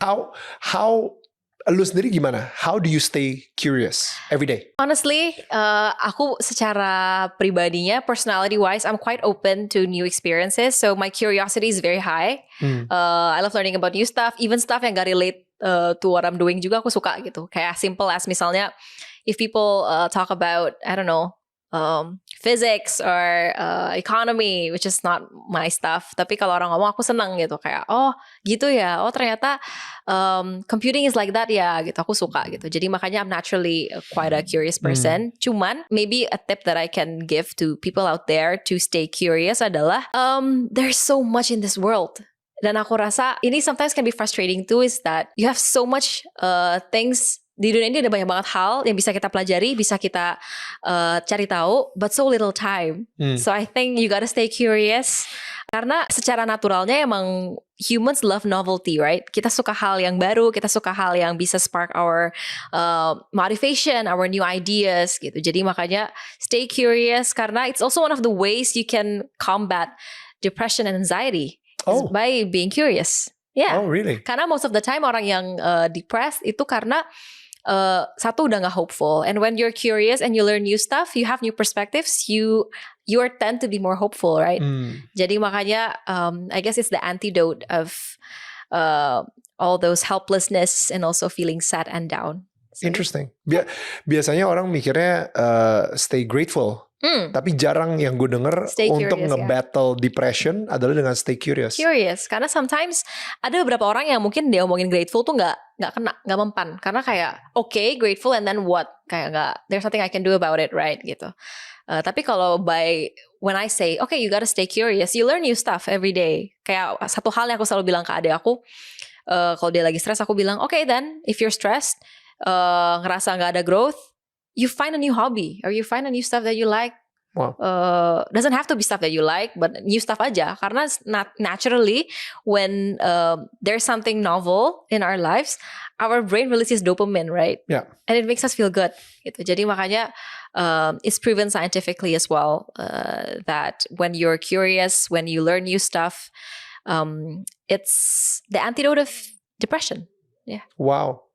How lu sendiri gimana? How do you stay curious every day? Honestly, aku secara pribadinya, personality-wise, I'm quite open to new experiences. So my curiosity is very high. I love learning about new stuff, even stuff yang gak relate to what I'm doing juga aku suka gitu. Kayak simple as misalnya, if people talk about, I don't know, physics or economy, which is not my stuff. Tapi kalau orang ngomong aku seneng gitu, kayak oh gitu ya, oh ternyata computing is like that ya, gitu. Aku suka gitu. Jadi makanya I'm naturally quite a curious person. Cuman maybe a tip that I can give to people out there to stay curious adalah there's so much in this world. Dan aku rasa ini sometimes can be frustrating too, is that you have so much things. Di dunia ini ada banyak banget hal yang bisa kita pelajari, bisa kita cari tahu, but so little time. So I think you gotta stay curious. Karena secara naturalnya emang humans love novelty, right? Kita suka hal yang baru, kita suka hal yang bisa spark our motivation, our new ideas gitu. Jadi makanya stay curious, karena it's also one of the ways you can combat depression and anxiety is by being curious. Yeah. Oh, really? Karena most of the time orang yang depressed itu karena satu udah gak hopeful, and when you're curious and you learn new stuff, you have new perspectives, you are tend to be more hopeful, right? Jadi makanya I guess it's the antidote of all those helplessness and also feeling sad and down. So, interesting. Biasanya orang mikirnya stay grateful. Tapi jarang yang gue denger Stay untuk curious, nge-battle depression adalah dengan stay curious. Curious, karena sometimes ada beberapa orang yang mungkin dia omongin grateful tuh nggak kena, nggak mempan, karena kayak okay, grateful and then what? Kayak nggak, there's nothing I can do about it, right? Gitu. Tapi kalau when I say okay, you gotta stay curious, you learn new stuff every day. Kayak satu hal yang aku selalu bilang ke adik aku, kalau dia lagi stres, aku bilang okay then, if you're stressed, ngerasa nggak ada growth, you find a new hobby or you find a new stuff that you like. Wow. Doesn't have to be stuff that you like, but new stuff aja. Karena naturally, when there's something novel in our lives, our brain releases dopamine, right? Yeah. And it makes us feel good. Gitu. Jadi makanya it's proven scientifically as well that when you're curious, when you learn new stuff, it's the antidote of depression. Yeah. Wow.